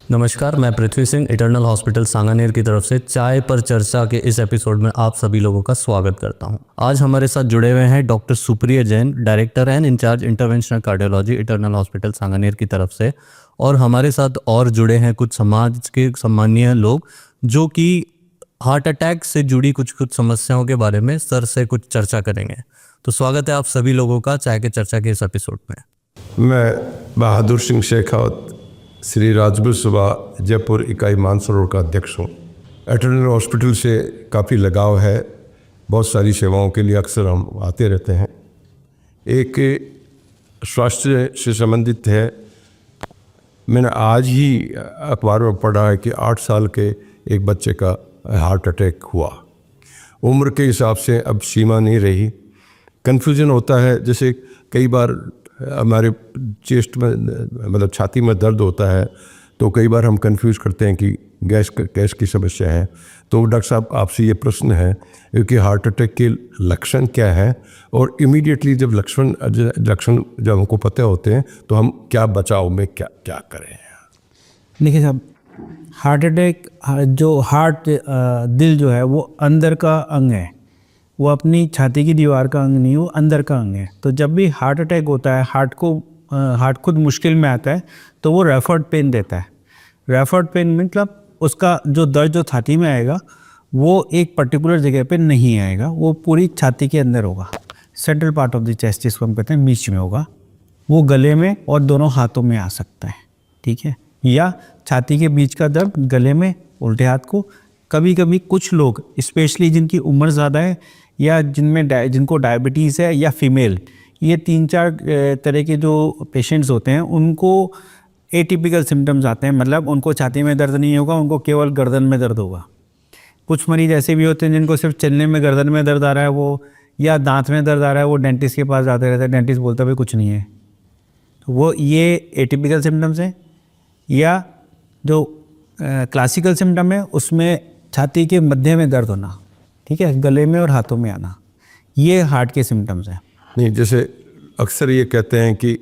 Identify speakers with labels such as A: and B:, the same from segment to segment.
A: नमस्कार, मैं Prithvi Singh eternal Hospital Sanganer की तरफ से चाय पर चर्चा के इस एपिसोड में आप सभी लोगों का स्वागत करता हूं। आज हमारे साथ जुड़े हुए हैं doctor Supriya Jain, director and incharge interventional cardiology Eternal Hospital Sanganer की तरफ से, और हमारे साथ और जुड़े हैं कुछ समाज के सम्मानीय लोग जो कि हार्ट अटैक से जुड़ी कुछ समस्याओं के बारे में सर से कुछ चर्चा करेंगे। तो स्वागत है आप सभी लोगों का चाय के चर्चा के इस एपिसोड में।
B: मैं बहादुर सिंह शेखावत, श्री राजगुरु सभा जयपुर इकाई मानसरोवर का अध्यक्ष हूँ। इटर्नल हॉस्पिटल से काफ़ी लगाव है, बहुत सारी सेवाओं के लिए अक्सर हम आते रहते हैं। एक स्वास्थ्य से संबंधित है, मैंने आज ही अखबार में पढ़ा है कि 8 साल के एक बच्चे का हार्ट अटैक हुआ। उम्र के हिसाब से अब सीमा नहीं रही। कन्फ्यूजन होता है, जैसे कई बार हमारे चेस्ट में मतलब छाती में दर्द होता है तो कई बार हम कंफ्यूज करते हैं कि गैस की समस्या है। तो डॉक्टर साहब आपसे ये प्रश्न है कि हार्ट अटैक के लक्षण क्या है और इमीडिएटली जब लक्षण जब हमको पता होते हैं तो हम क्या बचाव में क्या करें।
C: देखिए साहब, हार्ट अटैक दिल जो है वो अंदर का अंग है, वो अपनी छाती की दीवार का अंग नहीं, वो अंदर का अंग है। तो जब भी हार्ट अटैक होता है, हार्ट खुद मुश्किल में आता है तो वो रेफर्ड पेन देता है। रेफर्ड पेन मतलब उसका जो दर्द जो छाती में आएगा वो एक पर्टिकुलर जगह पे नहीं आएगा, वो पूरी छाती के अंदर होगा। Central part of the chest जिसको हम कहते हैं, बीच में होगा। वो गले में और दोनों हाथों में आ सकता है, ठीक है। या छाती के बीच का दर्द गले में, उल्टे हाथ को। कभी कभी कुछ लोग स्पेशली जिनकी उम्र ज़्यादा है या जिनको डायबिटीज़ है या फीमेल, ये 3-4 तरह के जो पेशेंट्स होते हैं उनको एटिपिकल सिम्टम्स आते हैं। मतलब उनको छाती में दर्द नहीं होगा, उनको केवल गर्दन में दर्द होगा। कुछ मरीज ऐसे भी होते हैं जिनको सिर्फ चलने में गर्दन में दर्द आ रहा है, वो या दांत में दर्द आ रहा है, वो डेंटिस्ट के पास जाते रहते हैं, डेंटिस्ट बोलता भाई कुछ नहीं है। तो वो ये एटिपिकल सिम्टम्स हैं। या जो क्लासिकल सिम्टम है उसमें छाती के मध्य में दर्द होना, ठीक है, गले में और हाथों में आना, ये हार्ट के सिम्टम्स हैं।
B: नहीं, जैसे अक्सर ये कहते हैं कि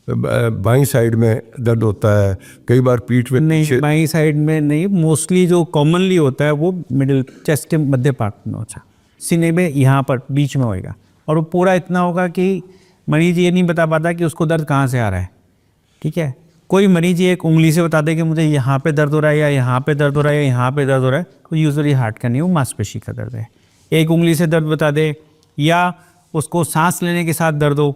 B: बाईं साइड में दर्द होता है, कई बार पीठ में।
C: नहीं, बाईं साइड में नहीं, मोस्टली जो कॉमनली होता है वो मिडिल चेस्ट के मध्य पार्ट में होता है, सीने में यहाँ पर बीच में होएगा। और वो पूरा इतना होगा कि मरीज ये नहीं बता पाता कि उसको दर्द कहाँ से आ रहा है, ठीक है। कोई मरीज ये एक उंगली से बता दे कि मुझे यहाँ पे दर्द हो रहा है या यहाँ पे दर्द हो रहा है या यहाँ पे दर्द हो रहा है, तो यूजुअली हार्ट का नहीं, वो मांसपेशी का दर्द है। एक उंगली से दर्द बता दे, या उसको सांस लेने के साथ दर्द हो,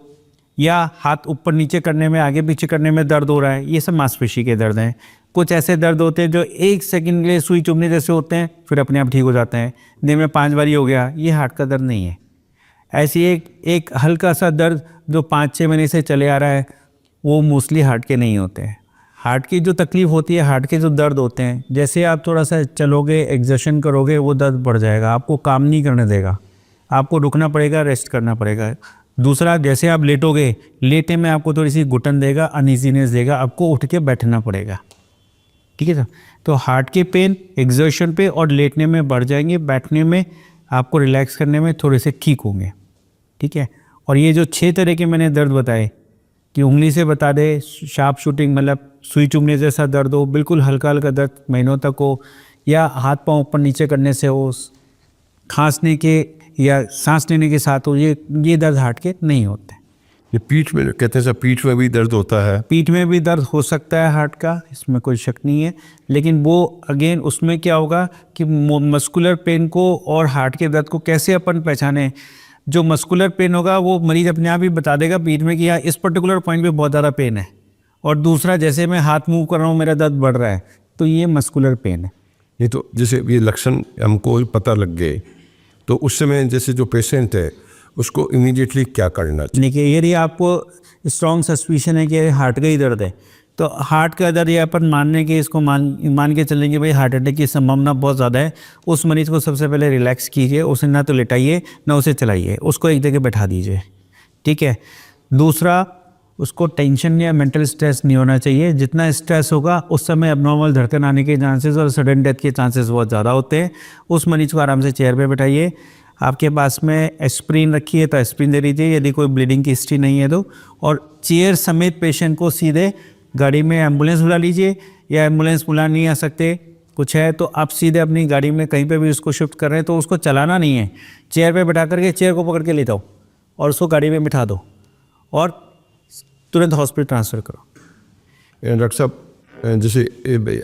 C: या हाथ ऊपर नीचे करने में, आगे पीछे करने में दर्द हो रहा है, ये सब मांसपेशी के दर्द हैं। कुछ ऐसे दर्द होते हैं जो 1 सेकंड के लिए सुई चुभने जैसे होते हैं, फिर अपने आप ठीक हो जाते हैं। दिन में 5 बार हो गया, ये हार्ट का दर्द नहीं है। ऐसी एक हल्का सा दर्द जो 5-6 महीने से चले आ रहा है, वो मोस्टली हार्ट के नहीं होते हैं। हार्ट की जो तकलीफ़ होती है, हार्ट के जो दर्द होते हैं, जैसे आप थोड़ा सा चलोगे, एक्सर्शन करोगे, वो दर्द बढ़ जाएगा, आपको काम नहीं करने देगा, आपको रुकना पड़ेगा, रेस्ट करना पड़ेगा। दूसरा, जैसे आप लेटोगे, लेटे में आपको थोड़ी सी घुटन देगा, अनईजीनेस देगा, आपको उठ के बैठना पड़ेगा, ठीक है सर। तो हार्ट के पेन एक्सर्शन पे और लेटने में बढ़ जाएंगे, बैठने में, आपको रिलैक्स करने में थोड़े से ठीक होंगे, ठीक है। और ये जो 6 तरह के मैंने दर्द बताए कि उंगली से बता दे, शार्प शूटिंग मतलब सुई चुभने जैसा दर्द हो, बिल्कुल हल्का हल्का दर्द महीनों तक हो, या हाथ पांव ऊपर नीचे करने से हो, खांसने के या सांस लेने के साथ हो, ये दर्द हार्ट के नहीं होते।
B: ये पीठ में कहते हैं सर, पीठ में भी दर्द होता है।
C: पीठ में भी दर्द हो सकता है हार्ट का, इसमें कोई शक नहीं है। लेकिन वो अगेन उसमें क्या होगा कि मस्कुलर पेन को और हार्ट के दर्द को कैसे अपन पहचाने। जो मस्कुलर पेन होगा वो मरीज अपने आप ही बता देगा पीठ में कि यार इस पर्टिकुलर पॉइंट पे बहुत ज़्यादा पेन है। और दूसरा, जैसे मैं हाथ मूव कर रहा हूँ मेरा दर्द बढ़ रहा है, तो ये मस्कुलर पेन है।
B: ये तो जैसे ये लक्षण हमको पता लग गए तो उस समय जैसे जो पेशेंट है उसको इमीडिएटली क्या करना चाहिए?
C: देखिए, यदि आपको स्ट्रॉन्ग सस्पिशन है कि हार्ट का ही दर्द है, तो हार्ट का दर्द ये अपन मानने के इसको मान के चलेंगे भाई हार्ट अटैक की संभावना बहुत ज़्यादा है। उस मरीज़ को सबसे पहले रिलैक्स कीजिए, उसे ना तो लेटाइए ना उसे चलाइए, उसको एक जगह बैठा दीजिए, ठीक है। दूसरा, उसको टेंशन या मेंटल स्ट्रेस नहीं होना चाहिए। जितना स्ट्रेस होगा उस समय एबनॉर्मल धड़कन आने के चांसेस और सडन डेथ के चांसेस बहुत ज़्यादा होते हैं। उस मरीज़ को आराम से चेयर पे बैठाइए, आपके पास में एस्प्रिन रखी है तो एस्प्रिन दे दीजिए, यदि कोई ब्लीडिंग की हिस्ट्री नहीं है तो। और चेयर समेत पेशेंट को सीधे गाड़ी में एम्बुलेंस बुला लीजिए या एम्बुलेंस बुला नहीं आ सकते, कुछ है, तो आप सीधे अपनी गाड़ी में कहीं पे भी उसको शिफ्ट कर रहे हैं तो उसको चलाना नहीं है, चेयर पे बैठा करके चेयर को पकड़ के ले जाओ और उसको गाड़ी में बिठा दो और तुरंत हॉस्पिटल ट्रांसफ़र करो।
B: डॉक्टर साहब जैसे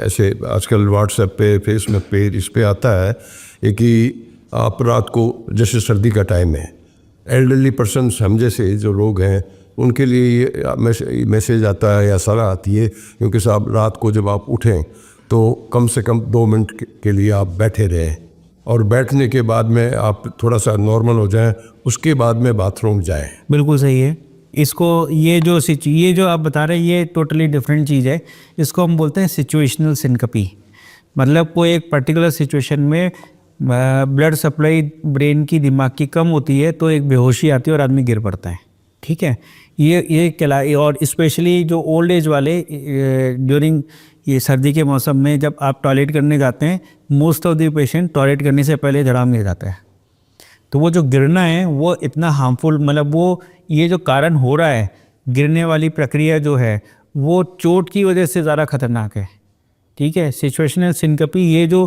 B: ऐसे आजकल व्हाट्सएप पे, फेसबुक पे, इस पे आता है ये कि आप रात को, जैसे सर्दी का टाइम है, एल्डरली पर्सन हम जैसे जो लोग हैं उनके लिए ये मैसेज आता है या सलाह आती है, क्योंकि साहब रात को जब आप उठें तो कम से कम 2 मिनट के लिए आप बैठे रहें और बैठने के बाद में आप थोड़ा सा नॉर्मल हो जाएं, उसके बाद में बाथरूम जाएं।
C: बिल्कुल सही है। इसको ये जो आप बता रहे हैं ये टोटली डिफरेंट चीज़ है। इसको हम बोलते हैं सिचुएशनल सिनकपी। मतलब कोई एक पर्टिकुलर सिचुएशन में ब्लड सप्लाई ब्रेन की, दिमाग की कम होती है तो एक बेहोशी आती है और आदमी गिर पड़ता है। ठीक है, ये कहला। और स्पेशली जो ओल्ड एज वाले ड्यूरिंग ये सर्दी के मौसम में जब आप टॉयलेट करने जाते हैं, most of the patient toilet करने से पहले धड़ाम गिर जाता है। तो वो जो गिरना है वो इतना हार्मफुल, मतलब वो ये जो कारण हो रहा है, गिरने वाली प्रक्रिया जो है वो चोट की वजह से ज़्यादा खतरनाक है। ठीक है, सिचुएशनल सिनकपी ये जो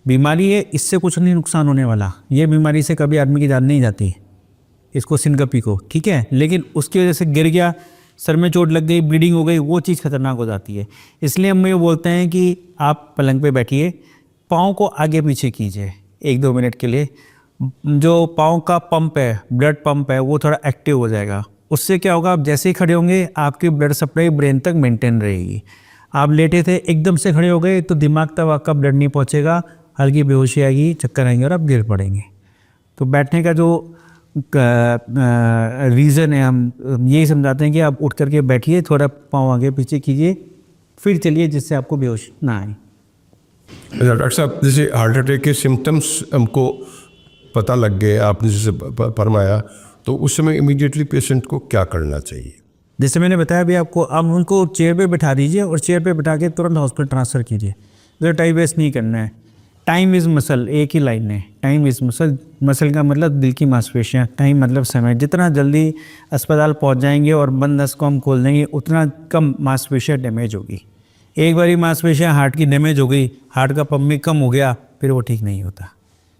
C: बीमारी है इससे कुछ नहीं नुकसान होने वाला, ये बीमारी से कभी आदमी की जान नहीं जाती, इसको सिनकपी को। ठीक है, लेकिन उसकी वजह से गिर गया, सर में चोट लग गई, ब्लीडिंग हो गई, वो चीज़ खतरनाक हो जाती है। इसलिए हम ये बोलते हैं कि आप पलंग पे बैठिए, पाँव को आगे पीछे कीजिए 1-2 मिनट के लिए। जो पाँव का पंप है, ब्लड पंप है, वो थोड़ा एक्टिव हो जाएगा। उससे क्या होगा, आप जैसे ही खड़े होंगे आपकी ब्लड सप्लाई ब्रेन तक मेंटेन रहेगी। आप लेटे थे, एकदम से खड़े हो गए तो दिमाग तक आपका ब्लड नहीं पहुंचेगा, हल्की बेहोशी आएगी, चक्कर आएंगे और आप गिर पड़ेंगे। तो बैठने का जो रीज़न है, हम यही समझाते हैं कि आप उठ करके बैठिए, थोड़ा पाँव आगे पीछे कीजिए, फिर चलिए, जिससे आपको बेहोश ना आए।
B: डॉक्टर साहब जैसे हार्ट अटैक के सिम्टम्स हमको पता लग गए, आपने जैसे फरमाया, तो उस समय इमीडिएटली पेशेंट को क्या करना चाहिए?
C: जैसे मैंने बताया अभी आपको, आप उनको चेयर पे बैठा दीजिए और चेयर पे बैठा के तुरंत हॉस्पिटल ट्रांसफ़र कीजिए। ज़रा टाइम वेस्ट नहीं करना है। टाइम इज़ मसल, एक ही लाइन है, टाइम इज़ मसल। मसल का मतलब दिल की मांसपेशियाँ, टाइम मतलब समय। जितना जल्दी अस्पताल पहुंच जाएंगे और बंद नस को हम खोल देंगे, उतना कम मांसपेशियाँ डैमेज होगी। एक बारी मांसपेशियाँ हार्ट की डैमेज हो गई, हार्ट का पंप भी कम हो गया, फिर वो ठीक नहीं होता।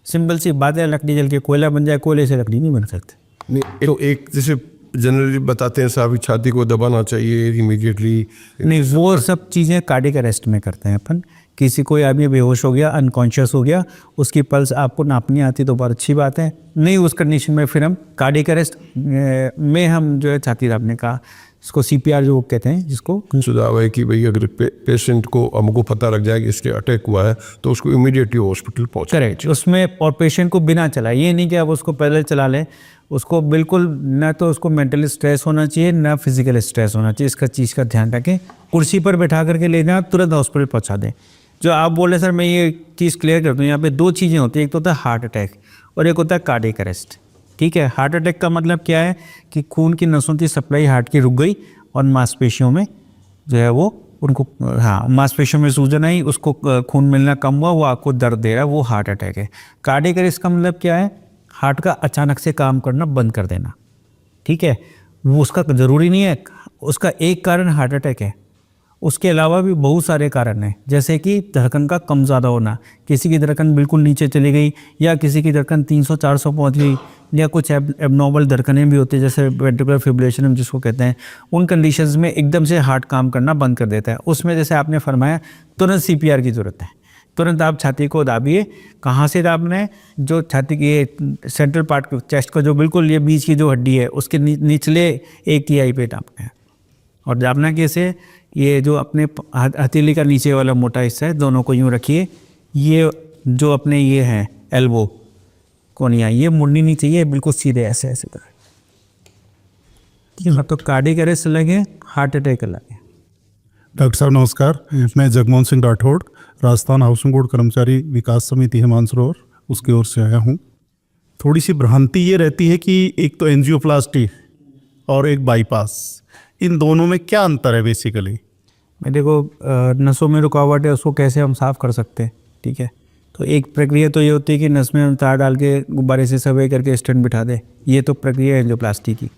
C: सिंपल सी बात है, लकड़ी जल के कोयला बन जाए, कोयले से लकड़ी नहीं बन सकती।
B: नहीं तो एक जैसे जनरली बताते हैं साहब, छाती को दबाना चाहिए इमीडिएटली,
C: नहीं, वो सब चीज़ें कार्डियक अरेस्ट में करते हैं अपन। किसी कोई आदमी बेहोश हो गया, अनकॉन्शियस हो गया, उसकी पल्स आपको नापनी आती तो बहुत अच्छी बात है। नहीं, उस कंडीशन में फिर हम कार्डियक अरेस्ट में हम जो है छाती दाबने का, इसको CPR जो कहते हैं, जिसको
B: सुझाव है कि भाई अगर पेशेंट को, हमको पता लग जाए कि इसके अटैक हुआ है तो उसको इमीडिएटली हॉस्पिटल पहुँचे।
C: करेक्ट, उसमें और पेशेंट को बिना चलाए, ये नहीं कि आप उसको पैदल चला लें, उसको बिल्कुल ना तो उसको मेंटली स्ट्रेस होना चाहिए ना फिजिकल स्ट्रेस होना चाहिए। इसका चीज़ का ध्यान रखें। कुर्सी पर बैठा करके ले जाएं, तुरंत हॉस्पिटल पहुंचा दें। जो आप बोल रहे सर, मैं ये चीज़ क्लियर कर दूँ, यहाँ पे 2 चीज़ें होती हैं, एक तो होता है हार्ट अटैक और एक होता है कार्डियक अरेस्ट। ठीक है, हार्ट अटैक का मतलब क्या है कि खून की नसों की सप्लाई हार्ट की रुक गई और मांसपेशियों में जो है वो उनको, हाँ, मांसपेशियों में सूजन आई, उसको खून मिलना कम हुआ, वो आपको दर्द दे रहा है, वो हार्ट अटैक है। कार्डियक अरेस्ट का मतलब क्या है, हार्ट का अचानक से काम करना बंद कर देना। ठीक है, वो उसका ज़रूरी नहीं है, उसका एक कारण हार्ट अटैक है, उसके अलावा भी बहुत सारे कारण हैं। जैसे कि धड़कन का कम ज़्यादा होना, किसी की धड़कन बिल्कुल नीचे चली गई या किसी की धड़कन 300-400 पहुँच गई, या कुछ एबनॉर्मल धड़कनें भी होती है जैसे वेंट्रिकुलर फिब्रिलेशन हम जिसको कहते हैं। उन कंडीशंस में एकदम से हार्ट काम करना बंद कर देता है। उसमें जैसे आपने फरमाया तुरंत CPR की ज़रूरत है। तुरंत आप छाती को दाबिए। कहाँ से दाबना है, जो छाती की सेंट्रल पार्ट, चेस्ट का जो बिल्कुल ये बीच की जो हड्डी है उसके निचले 1 तिहाई पे दाबना है। और दाबना कैसे, ये जो अपने हथेली का नीचे वाला मोटा हिस्सा है, दोनों को यूँ रखिए। ये जो अपने ये हैं एल्बो कोनिया, ये मुड़नी नहीं चाहिए, बिल्कुल सीधे ऐसे ऐसे करें। ठीक है, तो कार्डियक अरेस्ट लगे, हार्ट अटैक लगे।
D: डॉक्टर साहब नमस्कार, मैं जगमोहन सिंह राठौड़, राजस्थान हाउसिंग बोर्ड कर्मचारी विकास समिति है मानसरोवर, उसकी ओर से आया हूँ। थोड़ी सी भ्रांति ये रहती है कि एक तो एंजियोप्लास्टी और एक बाईपास, इन दोनों में क्या अंतर है बेसिकली?
C: मैं देखो, नसों में रुकावट है, उसको कैसे हम साफ़ कर सकते हैं। ठीक है, तो एक प्रक्रिया तो ये होती है कि नस में हम तार डाल के गुब्बारे से सफाई करके स्टेंट बिठा दें, ये तो प्रक्रिया है एंजियोप्लास्टी की।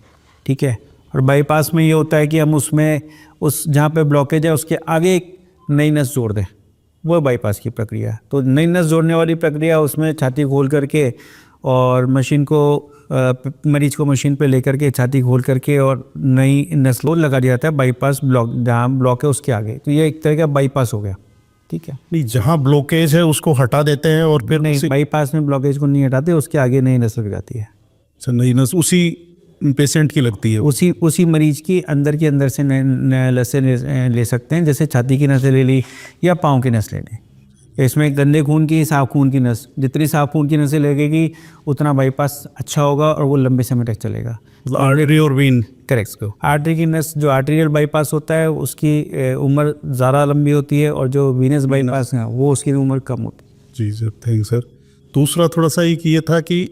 C: ठीक है, और बाईपास में ये होता है कि हम उसमें उस जहाँ पे ब्लॉकेज है उसके आगे एक नई नस जोड़ दें, वो बाईपास की प्रक्रिया। तो नई नस जोड़ने वाली प्रक्रिया, उसमें छाती खोल करके और मशीन को मरीज को मशीन पे लेकर के छाती खोल करके और नई नस को लगा दिया जाता है बाईपास ब्लॉक, जहाँ ब्लॉक है उसके आगे। तो ये एक तरह का बाईपास हो गया, ठीक है।
D: नहीं, जहाँ ब्लॉकेज है उसको हटा देते हैं और फिर
C: नहीं, बाईपास में ब्लॉकेज को नहीं हटाते, उसके आगे नई नस लग जाती है।
D: नई नस उसी पेशेंट की लगती है।
C: उसी मरीज की अंदर के अंदर से नसें ले सकते हैं, जैसे छाती की नसें ले ली या पाँव की नस ले ली। इसमें गंदे खून की, साफ खून की नस, जितनी साफ खून की नसें लगेगी उतना बाईपास अच्छा होगा और वो लंबे समय तक चलेगा।
D: आर्टरी और वेन।
C: करेक्ट। आर्टरी की नस, जो आर्टेरियल बाईपास होता है उसकी उम्र ज़्यादा लंबी होती है, और जो वीनस बाईपास है वो उसकी उम्र कम होती है।
D: जी सर, थैंक सर। दूसरा थोड़ा सा एक ये था कि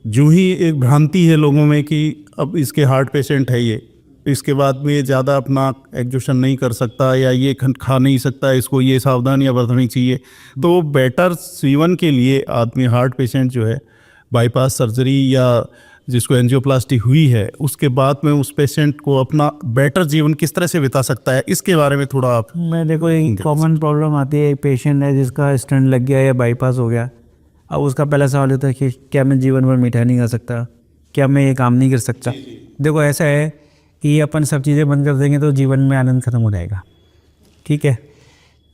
D: जो ही एक भ्रांति है लोगों में कि अब इसके हार्ट पेशेंट है ये, इसके बाद में ये ज़्यादा अपना एग्जॉशन नहीं कर सकता या ये खा नहीं सकता, इसको ये सावधानियां बरतनी चाहिए। तो बेटर जीवन के लिए आदमी, हार्ट पेशेंट जो है, बाईपास सर्जरी या जिसको एंजियोप्लास्टी हुई है उसके बाद में उस पेशेंट को अपना बेटर जीवन किस तरह से बिता सकता है, इसके बारे में थोड़ा आप।
C: मैं देखो, एक कॉमन प्रॉब्लम आती है, एक पेशेंट है जिसका स्टंट लग गया या बाईपास हो गया। अब उसका पहला सवाल होता है कि क्या मैं जीवन भर मिठाई नहीं खा सकता, क्या मैं ये काम नहीं कर सकता। देखो, ऐसा है कि ये अपन सब चीज़ें बंद कर देंगे तो जीवन में आनंद खत्म हो जाएगा, ठीक है।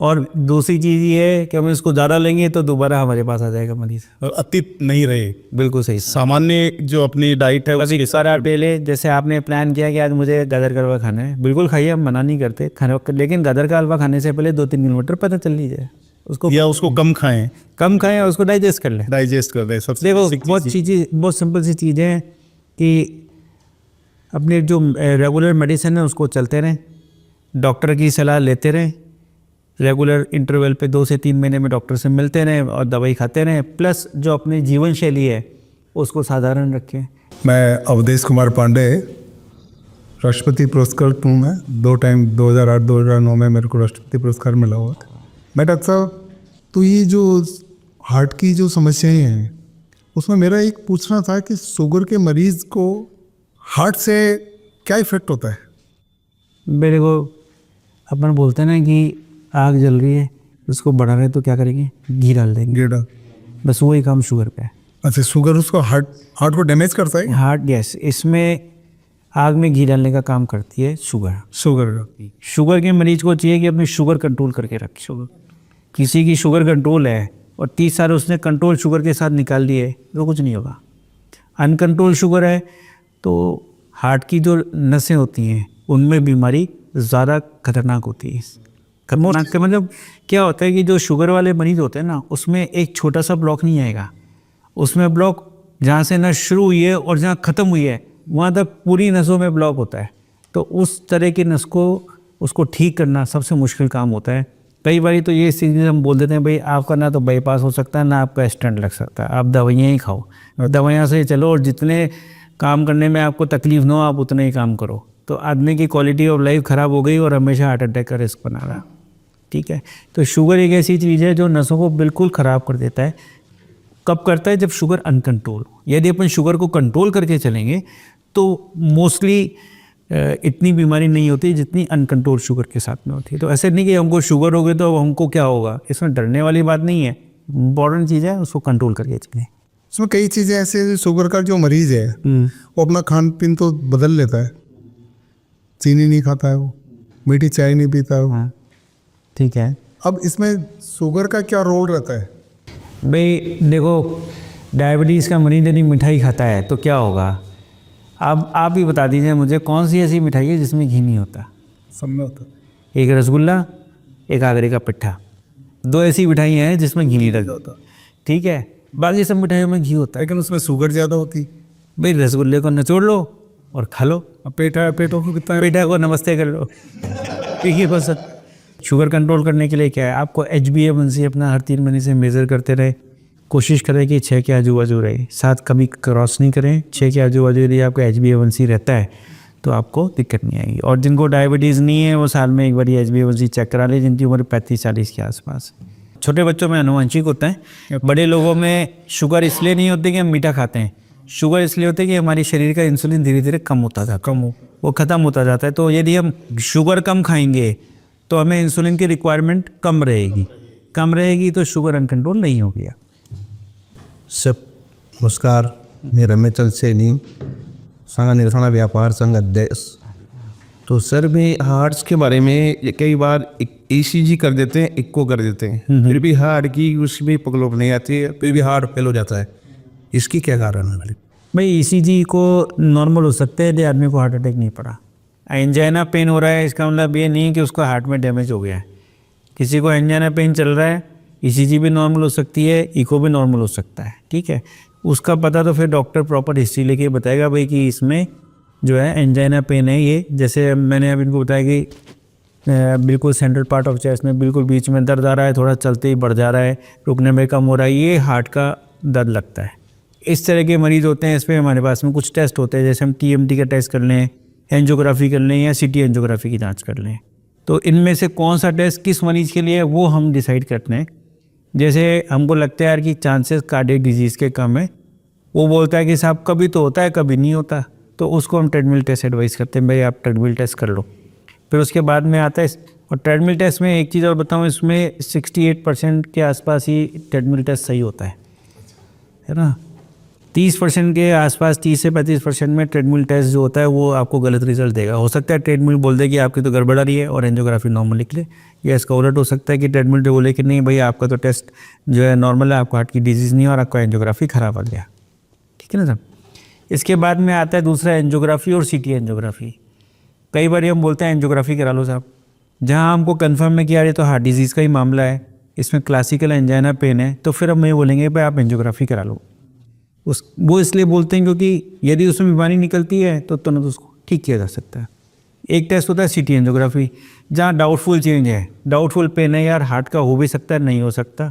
C: और दूसरी चीज़ ये है कि हम इसको ज़्यादा लेंगे तो दोबारा हमारे पास आ जाएगा मरीज।
D: और अति नहीं रहे,
C: बिल्कुल सही।
D: सामान्य जो अपनी डाइट है
C: अभी सारा पहले जैसे आपने प्लान किया कि आज मुझे गाजर का हलवा खाना है, बिल्कुल खाइए, हम मना नहीं करते खाने, लेकिन गाजर का हलवा खाने से पहले 2-3 किलोमीटर पता चल लीजिए उसको,
D: या उसको कम खाएं
C: और उसको डाइजेस्ट कर लें।
D: डाइजेस्ट कर दें। सबसे
C: देखो,
D: basic
C: बहुत चीज़ें, बहुत सिंपल सी चीज़ें हैं कि अपने जो रेगुलर मेडिसिन है उसको चलते रहें, डॉक्टर की सलाह लेते रहें, रेगुलर इंटरवल पे 2 से 3 महीने में डॉक्टर से मिलते रहें और दवाई खाते रहें, प्लस जो अपनी जीवन शैली है उसको साधारण रखें।
E: मैं अवधेश कुमार पांडे, राष्ट्रपति पुरस्कार हूँ मैं। 2 टाइम 2008-2009 में मेरे को राष्ट्रपति पुरस्कार मिला हुआ था। मैं डॉक्टर साहब, तो ये जो हार्ट की जो समस्याएं हैं उसमें मेरा एक पूछना था कि शुगर के मरीज़ को हार्ट से क्या इफ़ेक्ट होता है?
C: मेरे को, अपन बोलते हैं ना कि आग जल रही है, उसको बढ़ा रहे तो क्या करेंगे, घी डाल देंगे।
E: गेड़ा।
C: बस वही काम शुगर पे है।
E: अच्छा, शुगर उसको हार्ट को डैमेज करता है?
C: हार्ट गैस, इसमें आग में घी डालने का काम करती है शुगर। शुगर के मरीज को चाहिए कि अपनी शुगर कंट्रोल करके रखे। किसी की शुगर कंट्रोल है और 30 साल उसने कंट्रोल शुगर के साथ निकाल लिए तो कुछ नहीं होगा। अनकंट्रोल शुगर है तो हार्ट की जो नसें होती हैं उनमें बीमारी ज़्यादा खतरनाक होती है। खतरनाक का मतलब क्या होता है कि जो शुगर वाले मरीज होते हैं ना, उसमें एक छोटा सा ब्लॉक नहीं आएगा, उसमें ब्लॉक जहाँ से नस शुरू हुई है और जहाँ ख़त्म हुई है वहाँ तक पूरी नसों में ब्लॉक होता है। तो उस तरह की नस को, उसको ठीक करना सबसे मुश्किल काम होता है। कई बार तो ये चीज़ें हम बोल देते हैं, भाई आपका ना तो बाईपास हो सकता है ना आपका स्टंट लग सकता है, आप दवाइयाँ ही खाओ, दवाइयाँ से चलो और जितने काम करने में आपको तकलीफ ना हो आप उतने ही काम करो। तो आदमी की क्वालिटी ऑफ लाइफ ख़राब हो गई और हमेशा हार्ट अटैक का रिस्क बना रहा, ठीक है। तो शुगर एक ऐसी चीज़ है जो नसों को बिल्कुल ख़राब कर देता है। कब करता है? जब शुगर अनकंट्रोल। यदि अपन शुगर को कंट्रोल करके चलेंगे तो मोस्टली इतनी बीमारी नहीं होती जितनी अनकंट्रोल शुगर के साथ में होती है। तो ऐसे नहीं कि हमको शुगर हो गई तो हमको क्या होगा, इसमें डरने वाली बात नहीं है। इम्पॉर्टेंट चीज़ है उसको कंट्रोल करके चलें।
E: इसमें कई चीज़ें ऐसे, शुगर का जो मरीज़ है वो अपना खान पीन तो बदल लेता है, चीनी नहीं खाता है, वो मीठी चाय नहीं पीता है।
C: हाँ, ठीक है।
E: अब इसमें शुगर का क्या रोल रहता है?
C: भाई देखो, डायबिटीज़ का मरीज यदि मिठाई खाता है तो क्या होगा? अब आप ही बता दीजिए मुझे, कौन सी ऐसी मिठाई है जिसमें घी नहीं होता?
E: सब में होता है।
C: एक रसगुल्ला, एक आगरे का पिट्ठा, 2 ऐसी मिठाइयाँ हैं जिसमें घी नहीं होता, ठीक है। बाकी सब मिठाइयों में घी होता है।
E: लेकिन उसमें शुगर ज़्यादा होती।
C: भाई रसगुल्ले को निचोड़ लो और खा लो,
E: अब पेटों को कितना,
C: पेटा को नमस्ते कर लो, ठीक है। बस शुगर कंट्रोल करने के लिए क्या है, आपको HbA1c अपना हर 3 महीने से मेज़र करते रहे। कोशिश करें कि 6 के आजू बाजू रहे, 7 कभी क्रॉस नहीं करें। 6 के आजू बाजू यदि आपका HbA1c रहता है तो आपको दिक्कत नहीं आएगी। और जिनको डायबिटीज़ नहीं है वो साल में एक बार HbA1c चेक करा ले, जिनकी उम्र 35-40 के आसपास। छोटे बच्चों में आनुवंशिक होता है, बड़े लोगों में शुगर इसलिए नहीं होती कि हम मीठा खाते हैं, शुगर इसलिए होती है कि हमारे शरीर का इंसुलिन धीरे धीरे कम होता जाता है, वो ख़त्म होता जाता है। तो यदि हम शुगर कम खाएंगे तो हमें इंसुलिन की रिक्वायरमेंट कम रहेगी तो शुगर अनकंट्रोल नहीं होगी।
F: सब नमस्कार, मैं रमेचल सैनी, संघ निरसना व्यापार संघ अध्यक्ष। तो सर मैं हार्ट्स के बारे में कई बार ECG कर देते हैं, इको कर देते हैं, फिर भी हार्ट की उसमें पकड़ों नहीं आती है, फिर भी हार्ट फेल हो जाता है। इसकी क्या कारण है?
C: भाई ECG को नॉर्मल हो सकते हैं यदि आदमी को हार्ट अटैक नहीं पड़ा। एंजाइना पेन हो रहा है इसका मतलब ये नहीं कि उसको हार्ट में डैमेज हो गया है। किसी को एंजाइना पेन चल रहा है, ECG भी नॉर्मल हो सकती है, इको भी नॉर्मल हो सकता है, ठीक है। उसका पता तो फिर डॉक्टर प्रॉपर हिस्ट्री लेके बताएगा भाई कि इसमें जो है एंजाइना पेन है ये। जैसे मैंने अब इनको बताया कि बिल्कुल सेंट्रल पार्ट ऑफ चेस्ट में बिल्कुल बीच में दर्द आ रहा है, थोड़ा चलते ही बढ़ जा रहा है, रुकने में कम हो रहा है, ये हार्ट का दर्द लगता है। इस तरह के मरीज़ होते हैं। इस पर हमारे पास में कुछ टेस्ट होते हैं, जैसे हम TMT का टेस्ट कर लें, एंजियोग्राफी कर लें या CT एंजियोग्राफी की जांच कर लें। तो इनमें से कौन सा टेस्ट किस मरीज़ के लिए है वो हम डिसाइड करते हैं। जैसे हमको लगता है यार कि चांसेस कार्डियक डिजीज़ के कम है, वो बोलता है कि साहब कभी तो होता है कभी नहीं होता, तो उसको हम ट्रेडमिल टेस्ट एडवाइस करते हैं, भाई आप ट्रेडमिल टेस्ट कर लो। फिर उसके बाद में आता है, और ट्रेडमिल टेस्ट में एक चीज़ और बताऊँ, इसमें 68% के आसपास ही ट्रेडमिल टेस्ट सही होता है ना। 30% के आसपास, 30 से 35% में ट्रेडमिल टेस्ट जो होता है वो आपको गलत रिजल्ट देगा। हो सकता है ट्रेडमिल बोल दे कि आपकी तो गड़बड़ आ रही है और एंजियोग्राफी नॉर्मल निकले, या इसका उलट हो सकता है कि ट्रेडमिल जो बोले कि नहीं भाई आपका तो टेस्ट जो है नॉर्मल है, आपको हार्ट की डिजीज़ नहीं है और आपका एंजियोग्राफी ख़राब आ गया, ठीक है ना सर। इसके बाद में आता है दूसरा एंजियोग्राफी और CT एंजियोग्राफी। कई बार हम बोलते हैं एंजियोग्राफी करा लो साहब, जहाँ हमको कंफर्म है कि यार ये तो हार्ट डिजीज़ का ही मामला है, इसमें क्लासिकल एंजाइना पेन है, तो फिर हम ये बोलेंगे भाई आप एंजियोग्राफी करा लो। वो इसलिए बोलते हैं क्योंकि यदि उसमें बीमारी निकलती है तो तुरंत उसको ठीक किया जा सकता है। एक टेस्ट होता है CT एंजियोग्राफी, जहाँ डाउटफुल चेंज है, डाउटफुल पेन है, यार हार्ट का हो भी सकता है नहीं हो सकता।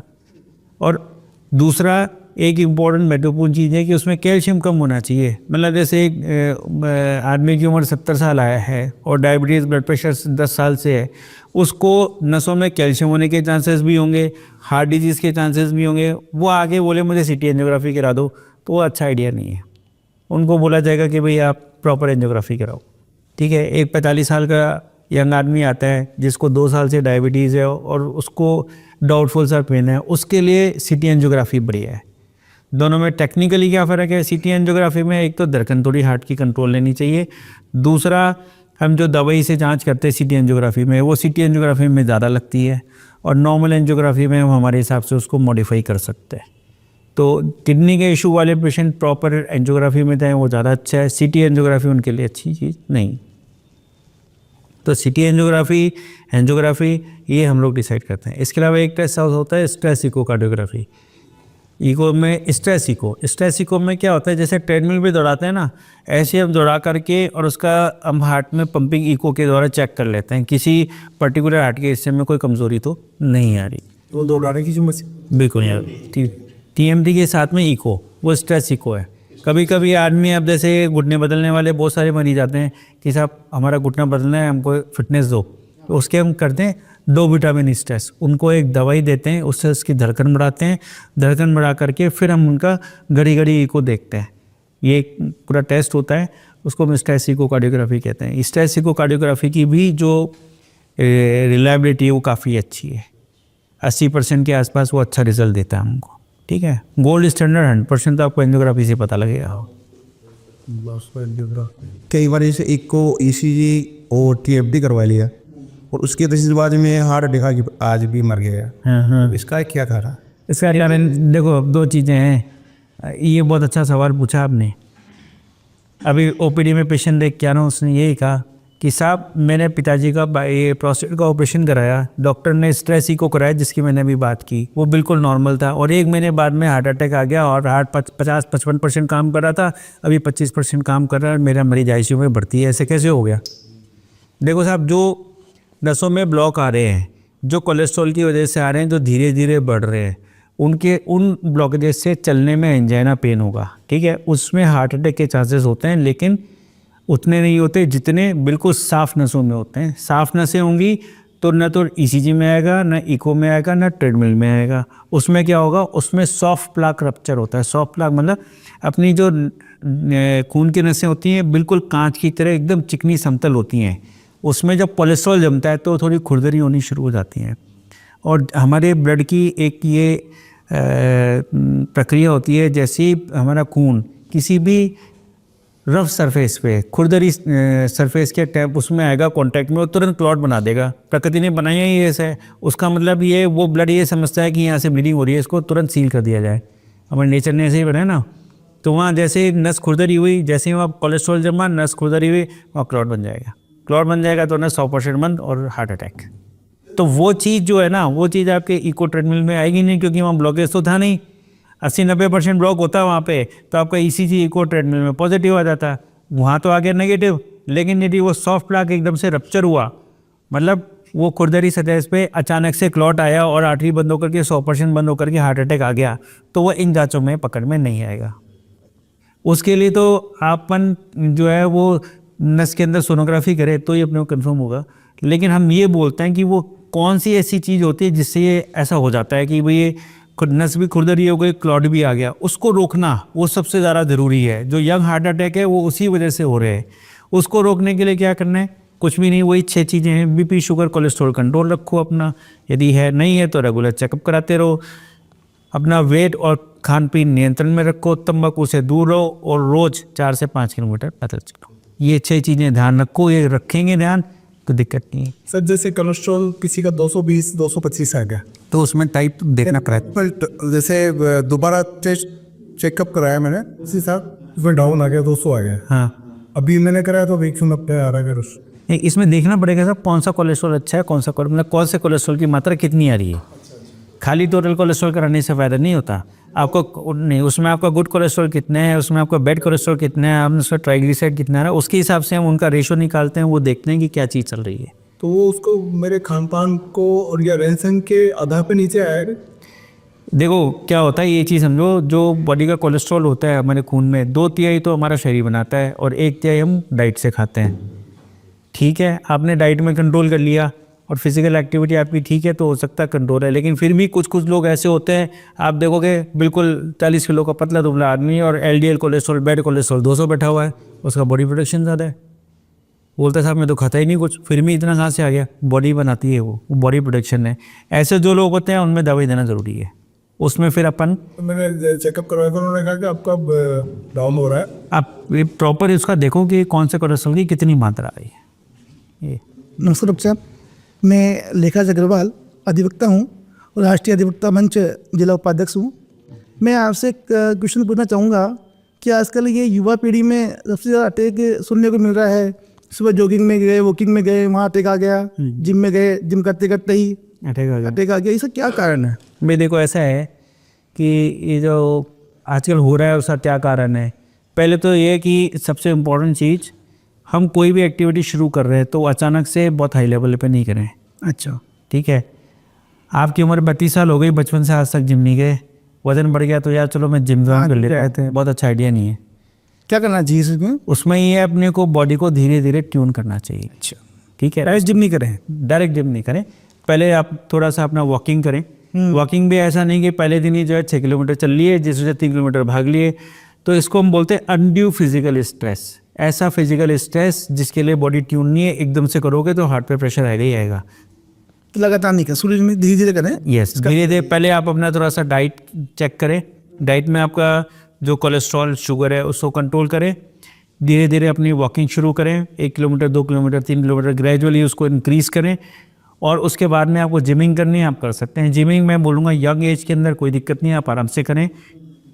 C: और दूसरा एक इम्पॉर्टेंट महत्वपूर्ण चीज़ है कि उसमें कैल्शियम कम होना चाहिए। मतलब जैसे एक आदमी की उम्र 70 साल आया है और डायबिटीज़ ब्लड प्रेशर 10 साल से है, उसको नसों में कैल्शियम होने के चांसेस भी होंगे, हार्ट डिजीज़ के चांसेस भी होंगे। वो आगे बोले मुझे CT एंजियोग्राफी करा दो, तो वो अच्छा आइडिया नहीं है। उनको बोला जाएगा कि भाई आप प्रॉपर एंजियोग्राफी कराओ, ठीक है। एक 45 साल का यंग आदमी आता है जिसको 2 साल से डायबिटीज़ है और उसको डाउटफुल सा पेन है, उसके लिए CT एंजियोग्राफी बढ़िया है। दोनों में टेक्निकली क्या फ़र्क है? CT एंजियोग्राफी में एक तो धड़कन थोड़ी हार्ट की कंट्रोल लेनी चाहिए, दूसरा हम जो दवाई से जांच करते हैं CT एंजियोग्राफी में, वो CT एंजियोग्राफी में ज़्यादा लगती है, और नॉर्मल एंजियोग्राफी में हम हमारे हिसाब से उसको मॉडिफाई कर सकते हैं। तो किडनी के इशू वाले पेशेंट प्रॉपर एंजियोग्राफी में जाएँ वो ज़्यादा अच्छा है, CT एंजियोग्राफी उनके लिए अच्छी चीज़ नहीं। तो CT एंजियोग्राफी ये हम लोग डिसाइड करते हैं। इसके अलावा एक टेस्ट होता है स्ट्रेस इकोकार्डियोग्राफी। इको में स्ट्रेस इको में क्या होता है, जैसे ट्रेडमिल पे दौड़ाते हैं ना, ऐसे हम दौड़ा करके और उसका हम हार्ट में पंपिंग इको के द्वारा चेक कर लेते हैं किसी पर्टिकुलर हार्ट के हिस्से में कोई कमज़ोरी तो नहीं आ रही।
E: तो दौड़ाने की ज़रूरत
C: बिल्कुल यार, TMT के साथ में इको, वो स्ट्रेस इको है। कभी कभी आदमी, अब जैसे घुटने बदलने वाले बहुत सारे मरीज आते हैं कि साहब हमारा घुटना बदलना है, हमको फिटनेस दो, तो उसके हम करते हैं 2 विटामिन स्ट्रेस, उनको एक दवाई देते हैं, उससे उसकी धड़कन बढ़ाते हैं, धड़कन बढ़ा करके फिर हम उनका घड़ी घड़ी इको देखते हैं। ये एक पूरा टेस्ट होता है, उसको हम स्ट्रेस इकोकार्डियोग्राफी कहते हैं। स्ट्रेस इकोकार्डियोग्राफी की भी जो रिलायबिलिटी है वो काफ़ी अच्छी है, 80% के आसपास वो अच्छा रिजल्ट देता है हमको, ठीक है। गोल्ड स्टैंडर्ड 100% तो आपको एंजियोग्राफी से पता लगेगा।
F: कई बार जैसे इको, ECG और TFT करवा लिया और उसके 10 बाद में हार्ट दिखा कि आज भी मर गया।
C: हाँ,
F: इसका क्या कारण?
C: इसका कारण देखो, अब 2 चीज़ें हैं। ये बहुत अच्छा सवाल पूछा आपने। अभी OPD में पेशेंट देख के आना, उसने यही कहा कि साहब मैंने पिताजी का ये प्रोस्टेट का ऑपरेशन कराया, डॉक्टर ने स्ट्रेस इको कराया जिसकी मैंने अभी बात की, वो बिल्कुल नॉर्मल था, और 1 महीने बाद में हार्ट अटैक आ गया और हार्ट 50-55% काम कर रहा था, अभी 25% काम कर रहा है, मेरा मरीज ICU में भर्ती है। ऐसे कैसे हो गया? देखो साहब, जो नसों में ब्लॉक आ रहे हैं, जो कोलेस्ट्रॉल की वजह से आ रहे हैं, जो धीरे धीरे बढ़ रहे हैं, उन ब्लॉकेजेस से चलने में एंजाइना पेन होगा, ठीक है। उसमें हार्ट अटैक के चांसेस होते हैं, लेकिन उतने नहीं होते जितने बिल्कुल साफ़ नसों में होते हैं। साफ़ नसें होंगी तो न तो ECG में आएगा, न इको में आएगा, न ट्रेडमिल में आएगा। उसमें क्या होगा, उसमें सॉफ्ट प्लाक रप्चर होता है। सॉफ्ट प्लाक मतलब अपनी जो खून की नसें होती हैं बिल्कुल कांच की तरह एकदम चिकनी समतल होती हैं, उसमें जब कोलेस्ट्रॉल जमता है तो थोड़ी खुरदरी होनी शुरू हो जाती है। और हमारे ब्लड की एक ये प्रक्रिया होती है, जैसे ही हमारा खून किसी भी रफ सरफेस पे, खुरदरी सरफेस के टैप उसमें आएगा कांटेक्ट में, वो तुरंत क्लॉट बना देगा। प्रकृति ने बनाया ही ऐसा है। उसका मतलब ये वो ब्लड ये समझता है कि यहाँ से ब्लीडिंग हो रही है, इसको तुरंत सील कर दिया जाए। हमारे नेचर ने ऐसे ही बनाया ना। तो वहाँ जैसे नस खुरदरी हुई, जैसे ही वहाँ कोलेस्ट्रॉल जमा, नस खुरदरी हुई, वहाँ क्लॉट बन जाएगा। क्लॉट बन जाएगा तो नस 100% बंद और हार्ट अटैक। तो वो चीज़ जो है ना, वो चीज़ आपके इको ट्रेडमिल में आएगी नहीं, क्योंकि वहाँ ब्लॉकेज तो था नहीं। 80-90% ब्लॉक होता वहाँ पे, तो आपका ईसीजी इको ट्रेडमिल में पॉजिटिव आ जाता। वहाँ तो आ गया नेगेटिव। लेकिन यदि वो सॉफ्ट प्लाक एकदम से रप्चर हुआ, मतलब वो खुरदरी सतह पे अचानक से क्लॉट आया और आर्टरी बंद होकर के 100% बंद होकर के हार्ट अटैक आ गया, तो वो इन जांचों में पकड़ में नहीं आएगा। उसके लिए तो आपन जो है वो नस के अंदर सोनोग्राफी करे तो ही अपने को कन्फर्म होगा। लेकिन हम ये बोलते हैं कि वो कौन सी ऐसी चीज़ होती है जिससे ये ऐसा हो जाता है कि भाई ये नस भी खुरदरी हो गई, क्लॉट भी आ गया, उसको रोकना वो सबसे ज़्यादा ज़रूरी है। जो यंग हार्ट अटैक है वो उसी वजह से हो रहे हैं। उसको रोकने के लिए क्या करना है? कुछ भी नहीं, वही 6 चीज़ें हैं। बीपी, शुगर, कोलेस्ट्रॉल कंट्रोल रखो अपना, यदि है नहीं है तो रेगुलर चेकअप कराते रहो। अपना वेट और खान पीन नियंत्रण में रखो, तंबाकू से दूर रहो और रोज़ 4 से 5 किलोमीटर पैदल चलो। ये 6 चीज़ें ध्यान रखो, ये रखेंगे ध्यान तो दिक्कत नहीं है।
E: सर जैसे कोलेस्ट्रॉल किसी का 220 225 आ गया,
C: तो उसमें टाइप देखना पड़ेगा।
E: पर जैसे दोबारा चेकअप कराया मैंने, उसी साथ उसमें डाउन आ गया, 200 आ गया।
C: हाँ,
E: अभी मैंने कराया तो एक सुन पे आ रहा है।
C: नहीं, इसमें देखना पड़ेगा साहब कौन सा कोलेस्ट्रॉल अच्छा है, कौन सा मतलब कौन से कोलेस्ट्रॉल की मात्रा कितनी आ रही है। खाली टोटल कोलेस्ट्रॉल कराने से फ़ायदा नहीं होता आपको। नहीं, उसमें आपका गुड कोलेस्ट्रॉल कितना है, उसमें आपका बैड कोलेस्ट्रॉल कितना है, आपने उसका ट्राइग्लिसराइड कितना है, उसके हिसाब से हम उनका रेशो निकालते हैं। वो देखते हैं कि क्या चीज़ चल रही है।
E: तो वो उसको मेरे खान पान को और या रहन सहन के आधार पे नीचे आएगा।
C: देखो क्या होता है, ये चीज़ समझो, जो बॉडी का कोलेस्ट्रॉल होता है हमारे खून में, 2/3 तो हमारा शरीर बनाता है और 1/3 हम डाइट से खाते हैं। ठीक है, आपने डाइट में कंट्रोल कर लिया और फिजिकल एक्टिविटी आपकी ठीक है तो हो सकता है कंट्रोल है। लेकिन फिर भी कुछ लोग ऐसे होते हैं, आप देखोगे बिल्कुल 40 किलो का पतला दुबला आदमी और LDL कोलेस्ट्रॉल, बैड कोलेस्ट्रॉल 200 बैठा हुआ है, उसका बॉडी प्रोडक्शन ज़्यादा है। बोलता है साहब मैं तो खाता ही नहीं कुछ, फिर भी इतना कहाँ से आ गया? बॉडी बनाती है, वो बॉडी प्रोडक्शन है। ऐसे जो लोग होते हैं उनमें दवाई देना ज़रूरी है। उसमें फिर अपन
E: तो मैंने चेकअप करवाया, उन्होंने कहा कि आपका डाउन हो रहा है।
C: आप प्रॉपर उसका देखो कि कौन से कोलेस्ट्रॉल की कितनी मात्रा आई है। ये
G: नमस्कार डॉक्टर साहब, मैं लेखा अग्रवाल अधिवक्ता हूँ और राष्ट्रीय अधिवक्ता मंच जिला उपाध्यक्ष हूँ। मैं आपसे एक क्वेश्चन पूछना चाहूँगा कि आजकल ये युवा पीढ़ी में सबसे ज़्यादा अटैक सुनने को मिल रहा है। सुबह जॉगिंग में गए, वॉकिंग में गए, वहाँ अटैक आ गया, जिम में गए, जिम करते करते ही अटैक आ गया। इसका क्या कारण है?
C: भाई देखो ऐसा है कि ये जो आजकल हो रहा है उसका क्या कारण है। पहले तो ये कि सबसे इम्पोर्टेंट चीज़, हम कोई भी एक्टिविटी शुरू कर रहे हैं तो अचानक से बहुत हाई लेवल पे नहीं करें।
G: अच्छा,
C: ठीक है, आपकी उम्र 32 साल हो गई, बचपन से आज तक जिम नहीं गए, वजन बढ़ गया तो यार चलो मैं जिम ज्वाइन कर लेते हैं, बहुत अच्छा आइडिया नहीं है।
G: क्या करना चाहिए इसमें?
C: उसमें ये अपने को बॉडी को धीरे धीरे ट्यून करना चाहिए।
G: अच्छा,
C: ठीक है,
G: डायरेक्ट जिम नहीं करें?
C: डायरेक्ट जिम नहीं करें। पहले आप थोड़ा सा अपना वॉकिंग करें। वॉकिंग भी ऐसा नहीं कि पहले दिन ही जो है 6 किलोमीटर चल लिए, जिस वजह 3 किलोमीटर भाग लिए, तो इसको हम बोलते हैं अनड्यू फिजिकल स्ट्रेस। ऐसा फिजिकल स्ट्रेस जिसके लिए बॉडी ट्यून नहीं है, एकदम से करोगे तो हार्ट पे प्रेशर आएगा ही आएगा।
G: तो लगातार नहीं करें, शुरू में धीरे धीरे करें।
C: यस, धीरे धीरे। पहले आप अपना थोड़ा सा डाइट चेक करें, डाइट में आपका जो कोलेस्ट्रॉल, शुगर है उसको कंट्रोल करें। धीरे धीरे अपनी वॉकिंग शुरू करें, 1 किलोमीटर, 2 किलोमीटर, 3 किलोमीटर, ग्रेजुअली उसको इंक्रीज़ करें। और उसके बाद में आपको जिमिंग करनी है, आप कर सकते हैं। जिमिंग मैं बोलूँगा यंग एज के अंदर कोई दिक्कत नहीं है, आप आराम से करें।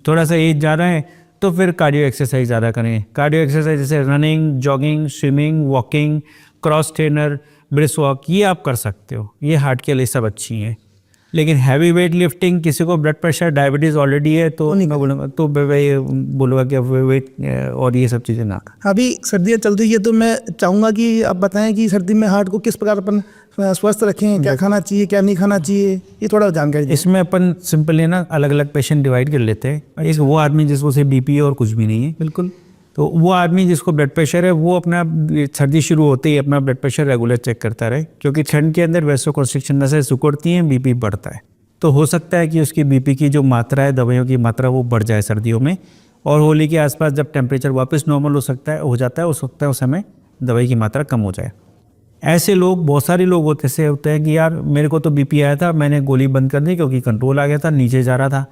C: थोड़ा सा एज ज़्यादा है तो फिर कार्डियो एक्सरसाइज ज़्यादा करें। कार्डियो एक्सरसाइज जैसे running, jogging, swimming, walking, cross trainer, brisk walk, ये आप कर सकते हो। ये हार्ट के लिए सब अच्छी हैं। लेकिन हैवी वेट लिफ्टिंग, किसी को ब्लड प्रेशर, डायबिटीज़ ऑलरेडी है तो मैं बोलूँगा तो बोलूँगा कि वेट और ये सब चीज़ें ना करें।
G: अभी सर्दियाँ चल रही है तो मैं चाहूँगा कि आप बताएं कि सर्दी में हार्ट को किस प्रकार अपन स्वस्थ रखें, क्या खाना चाहिए, क्या नहीं खाना चाहिए, ये थोड़ा जानकारी दें।
C: इसमें अपन सिंपली ना अलग अलग पेशेंट डिवाइड कर लेते हैं। एक वो आदमी जिसको से बीपी और कुछ भी नहीं है,
G: बिल्कुल,
C: तो वो आदमी जिसको ब्लड प्रेशर है वो अपना सर्दी शुरू होते ही अपना ब्लड प्रेशर रेगुलर चेक करता रहे, क्योंकि ठंड के अंदर वैसोकंस्ट्रिक्शन नसें सिकुड़ती हैं, बीपी बढ़ता है। तो हो सकता है कि उसकी बीपी की जो मात्रा है, दवाइयों की मात्रा, वो बढ़ जाए सर्दियों में। और होली के आसपास जब टेम्परेचर वापस नॉर्मल हो जाता है उस समय दवाई की मात्रा कम हो जाए। ऐसे लोग, बहुत सारे लोग होते से होते हैं कि यार मेरे को तो बीपी आया था, मैंने गोली बंद कर दी क्योंकि कंट्रोल आ गया था, नीचे जा रहा था।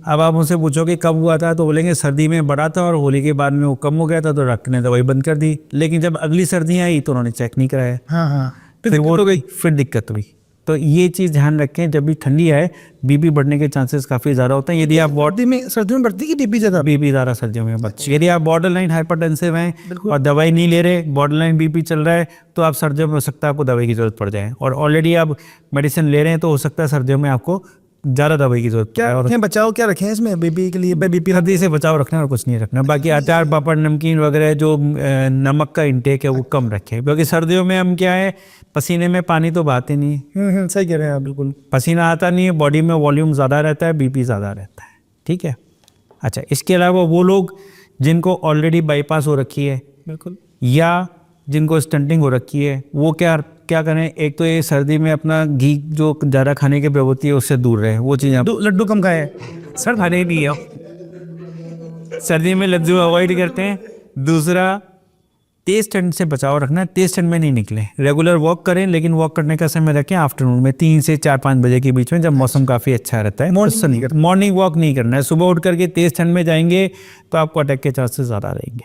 C: अब आप उनसे पूछोगे कब हुआ था, तो बोलेंगे सर्दी में बढ़ा था और होली के बाद में वो कम हो गया था, तो डॉक्टर ने दवाई बंद कर दी। लेकिन जब अगली सर्दी आई तो उन्होंने चेक नहीं कराया,
G: हाँ हाँ,
C: फिर वो फिर दिक्कत हुई। तो ये चीज़ ध्यान रखें, जब भी ठंडी आए बीपी बढ़ने के चांसेस काफ़ी ज़्यादा होते हैं। यदि आप
G: सर्दियों में बढ़ती है बीपी ज़्यादा?
C: बीपी ज़्यादा सर्दियों में बढ़ती है। यदि आप बॉर्डर लाइन हाइपरटेंसिव हैं और दवाई नहीं ले रहे, बॉर्डर लाइन बीपी चल रहा है, तो आप सर्दियों में हो सकता है आपको दवाई की ज़रूरत पड़ जाए। और ऑलरेडी आप मेडिसिन ले रहे हैं तो हो सकता है सर्दियों में आपको ज़्यादा दवाई की जरूरत
G: क्या
C: है। और
G: रखें, बचाव क्या रखें इसमें बीपी के लिए? बीपी
C: सर्दी से बचाव रखना और कुछ नहीं रखना। बाकी अचार पापड़ नमकीन वगैरह जो नमक का इंटेक है वो कम रखें, क्योंकि सर्दियों में हम क्या है, पसीने में पानी तो बहाते नहीं है।
G: सही कह रहे हैं आप, बिल्कुल।
C: पसीना आता नहीं है, बॉडी में वॉल्यूम ज़्यादा रहता है, बीपी ज़्यादा रहता है। ठीक है। अच्छा, इसके अलावा वो लोग जिनको ऑलरेडी बाईपास हो रखी है,
G: बिल्कुल,
C: या जिनको स्टंटिंग हो रखी है, वो क्या करें, एक तो ये सर्दी में अपना घी जो ज़्यादा खाने की प्रवृत्ति है उससे दूर रहे। वो चीज़ आप
G: लड्डू कम खाए
C: सर, खाने ही नहीं है, सर्दी में लड्डू अवॉइड करते हैं। दूसरा, तेज ठंड से बचाव रखना, तेज ठंड में नहीं निकलें। रेगुलर वॉक करें, लेकिन वॉक करने का समय रखें आफ्टरनून में 3 से 4-5 बजे के बीच में, जब मौसम काफ़ी अच्छा रहता है। मॉर्निंग वॉक नहीं करना है। सुबह उठ करके तेज ठंड में जाएंगे तो आपको अटैक के चांसेस ज़्यादा रहेंगे,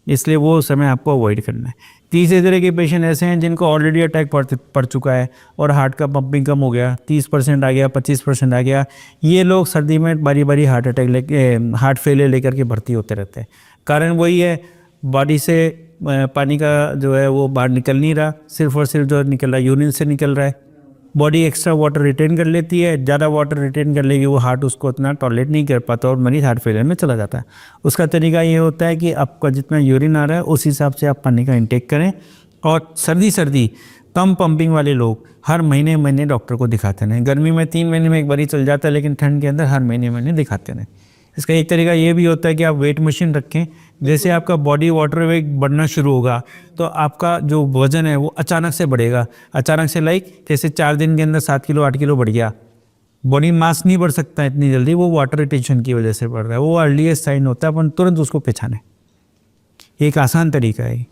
C: इसलिए वो समय आपको अवॉइड करना है। तीसरे तरह के पेशेंट ऐसे हैं जिनको ऑलरेडी अटैक पड़ चुका है और हार्ट का पंपिंग कम हो गया, 30% आ गया, 25% आ गया। ये लोग सर्दी में बारी बारी हार्ट फेलियर लेकर के भर्ती होते रहते हैं। कारण वही है, बॉडी से पानी का जो है वो बाहर निकल नहीं रहा, सिर्फ और सिर्फ जो निकल रहा है यूरिन से निकल रहा है। बॉडी एक्स्ट्रा वाटर रिटेन कर लेती है, ज़्यादा वाटर रिटेन कर लेगी, वो हार्ट उसको उतना टॉलरेट नहीं कर पाता और मरीज हार्ट फेलियर में चला जाता है। उसका तरीका ये होता है कि आपका जितना यूरिन आ रहा है उस हिसाब से आप पानी का इंटेक करें। और सर्दी कम पंपिंग वाले लोग हर महीने डॉक्टर को दिखाते रहें। गर्मी में 3 महीने में एक बार ही चल जाता है, लेकिन ठंड के अंदर हर महीने दिखाते रहें। इसका एक तरीका ये भी होता है कि आप वेट मशीन रखें। जैसे आपका बॉडी वाटर वेट बढ़ना शुरू होगा तो आपका जो वज़न है वो अचानक से बढ़ेगा। अचानक से जैसे 4 दिन के अंदर 7 किलो 8 किलो बढ़ गया। बॉडी मास नहीं बढ़ सकता इतनी जल्दी, वो वाटर रिटेंशन की वजह से बढ़ रहा है। वो अर्लीस्ट साइन होता है, अपन तुरंत उसको पहचानें। एक आसान तरीका है।